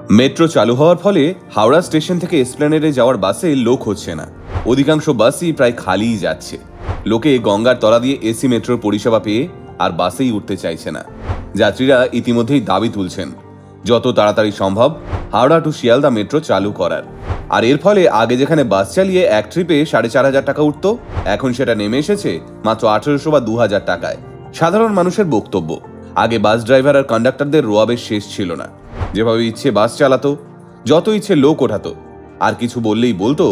Metro চালু হওয়ার ফলে হাওড়া স্টেশন থেকে এসপ্ল্যানেডে যাওয়ার বাসে লোক হচ্ছে না। অধিকাংশ বাসই প্রায় খালিই যাচ্ছে। লোকে গঙ্গার তলা দিয়ে এসি মেট্রোর পরিষেবা পেয়ে আর বাসেই উঠতে চাইছে না। যাত্রীরা ইতিমধ্যেই দাবি তুলছেন যত তাড়াতাড়ি সম্ভব হাওড়া টু শিয়ালদা মেট্রো চালু করার। আর এর ফলে আগে যেখানে বাস চালিয়ে এক ট্রিপে 4,500 টাকা উঠত, এখন সেটা নেমে এসেছে মাত্র 1800 বা 2000 টাকায়। সাধারণ মানুষের বক্তব্য, আগে বাস ড্রাইভার আর কন্ডাক্টরদের রোয়াবের শেষ ছিল না। যেভাবে ইচ্ছে বাস চালাতো, যত ইচ্ছে লোক ওঠাতো, আর কিছু বললেই বলতো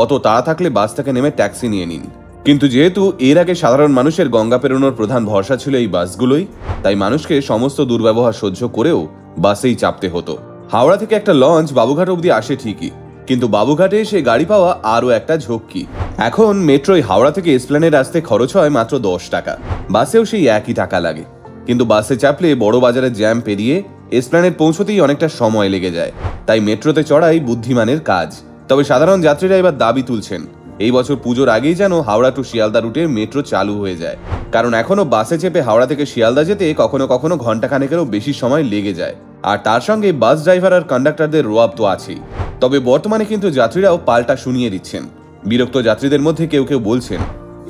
অত তাড়া থাকলে বাস থেকে নেমে ট্যাক্সি নিয়ে নিন। কিন্তু যেহেতু এর আগে সাধারণ মানুষের গঙ্গা পেরোনোর প্রধান ভরসা ছিল এই বাসগুলোই, তাই মানুষকে সমস্ত দুর্ব্যবহার সহ্য করেও বাসেই চাপতে হতো। হাওড়া থেকে একটা লঞ্চ বাবুঘাট অবধি আসে ঠিকই, কিন্তু বাবুঘাটে এসে গাড়ি পাওয়া আরও একটা ঝক্কি। এখন মেট্রোয় হাওড়া থেকে এসপ্ল্যানেড আসতে খরচ হয় মাত্র 10 টাকা, বাসেও সেই একই টাকা লাগে। কিন্তু বাসে চাপলে বড় বাজারের জ্যাম পেরিয়ে এসপ্ল্যানেড পৌঁছতেই অনেকটা সময় লেগে যায়, তাই মেট্রোতে চড়াই বুদ্ধিমানের কাজ। তবে সাধারণ যাত্রীরা এবার দাবি তুলছেন এই বছর পুজোর আগেই যেন হাওড়া টু শিয়ালদা রুটে মেট্রো চালু হয়ে যায়, কারণ এখনো বাসে চেপে হাওড়া থেকে শিয়ালদা যেতে কখনো কখনো ঘন্টাখানেকেরও বেশি সময় লেগে যায়। আর তার সঙ্গে বাস ড্রাইভার আর কন্ডাক্টরদের রোয়াব তো আছেই। তবে বর্তমানে কিন্তু যাত্রীরাও পাল্টা শুনিয়ে দিচ্ছেন। বিরক্ত যাত্রীদের মধ্যে কেউ কেউ বলছেন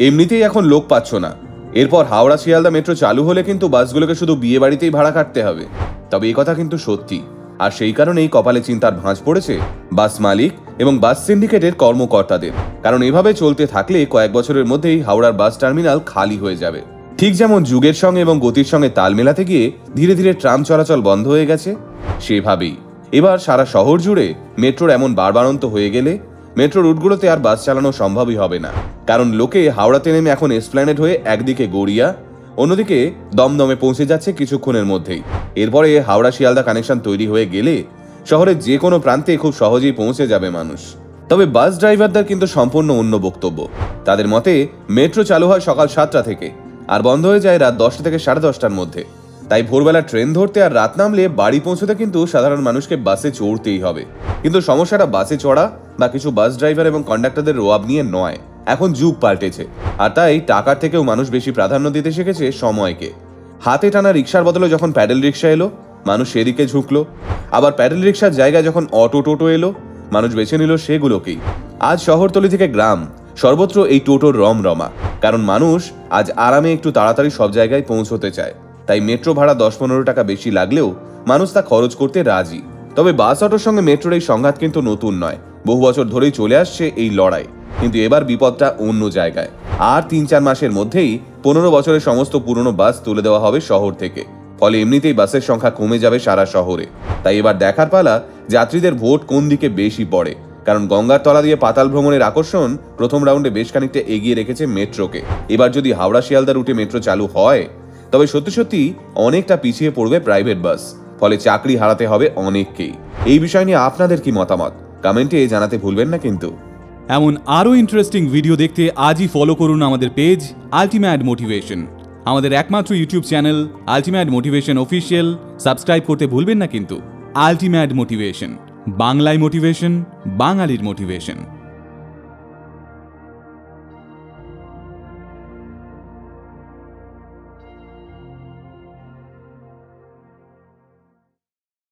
এমনিতেই এখন লোক পাচ্ছ না, এরপর হাওড়া শিয়ালদা মেট্রো চালু হলে কিন্তু বাসগুলোকে শুধু বিয়ে বাড়িতেই ভাড়া কাটতে হবে। তবে এই কথা কিন্তু সত্যি, আর সেই কারণেই কপালে চিন্তার ভাঁজ পড়েছে বাস মালিক এবং বাস সিন্ডিকেটের কর্মকর্তাদের। কারণ এভাবে চলতে থাকলে কয়েক বছরের মধ্যেই হাওড়ার বাস টার্মিনাল খালি হয়ে যাবে। ঠিক যেমন যুগের সঙ্গে এবং গতির সঙ্গে তাল মেলাতে গিয়ে ধীরে ধীরে ট্রাম চলাচল বন্ধ হয়ে গেছে, সেভাবেই এবার সারা শহর জুড়ে মেট্রোর এমন বাড়বাড়ন্ত হয়ে গেলে মেট্রো রুটগুলোতে আর বাস চালানো সম্ভবই হবে না। কারণ লোকে হাওড়াতে নেমে এখন এসপ্ল্যানেড হয়ে একদিকে গড়িয়া, অন্যদিকে দমদমে পৌঁছে যাচ্ছে কিছুক্ষণের মধ্যেই। এরপরে হাওড়া শিয়ালদা কানেকশন তৈরি হয়ে গেলে শহরের যে কোনো প্রান্তে খুব সহজেই পৌঁছে যাবে মানুষ। তবে বাস ড্রাইভারদের কিন্তু সম্পূর্ণ অন্য বক্তব্য। তাদের মতে মেট্রো চালু হয় সকাল 7টা থেকে আর বন্ধ হয়ে যায় রাত 10টা থেকে 10:30টার মধ্যে। তাই ভোরবেলা ট্রেন ধরতে আর রাত নামলে বাড়ি পৌঁছতে কিন্তু সাধারণ মানুষকে বাসে চড়তেই হবে। কিন্তু সমস্যাটা বাসে চড়া বা কিছু বাস ড্রাইভার এবং কন্ডাক্টরদের রোয়াব নিয়ে নয়, এখন যুগ পাল্টেছে। আর তাই টাকার থেকেও মানুষ বেশি প্রাধান্য দিতে শিখেছে সময়কে। হাতে টানা রিক্সার বদলে যখন প্যাডেল রিক্সা এলো, মানুষ সেদিকে ঝুঁকলো। আবার প্যাডেল রিক্সার জায়গায় যখন অটো টোটো এলো, মানুষ বেছে নিল সেগুলোকেই। আজ শহরতলি থেকে গ্রাম সর্বত্র এই টোটোর রমরমা, কারণ মানুষ আজ আরামে একটু তাড়াতাড়ি সব জায়গায় পৌঁছতে চায়। তাই মেট্রো ভাড়া 10-15 টাকা বেশি লাগলেও মানুষ তা খরচ করতে রাজি। তবে বাস অটোর সঙ্গে মেট্রোর এই সংঘাত কিন্তু নতুন নয়, বহু বছর ধরেই চলে আসছে এই লড়াই। কিন্তু এবার বিপদটা অন্য জায়গায়। আর 3-4 মাসের মধ্যেই 15 বছরের সমস্ত পুরনো বাস তুলে দেওয়া হবে শহর থেকে। ফলে এমনিতেই বাসের সংখ্যা কমে যাবে সারা শহরে। তাই এবার দেখার পালা যাত্রীদের ভোট কোন দিকে বেশি পড়ে। কারণ গঙ্গার তলা দিয়ে পাতাল ভ্রমণের আকর্ষণ প্রথম রাউন্ডে বেশ খানিকটা এগিয়ে রেখেছে মেট্রোকে। এবার যদি হাওড়া শিয়ালদা রুটে মেট্রো চালু হয়, তবে সত্যি সত্যি অনেকটা পিছিয়ে পড়বে প্রাইভেট বাস। ফলে চাকরি হারাতে হবে অনেককেই। এই বিষয় নিয়ে আপনাদের কি মতামত কমেন্টে জানাতে ভুলবেন না কিন্তু। এমন আরও ইন্টারেস্টিং ভিডিও দেখতে আজই ফলো করুন আমাদের পেজ আল্টিমেট মোটিভেশন। আমাদের একমাত্র YouTube channel ultimate motivation official subscribe করতে ভুলবেন না কিন্তু। আল্টিমেট মোটিভেশন, বাংলায় মোটিভেশন, বাঙালির মোটিভেশন।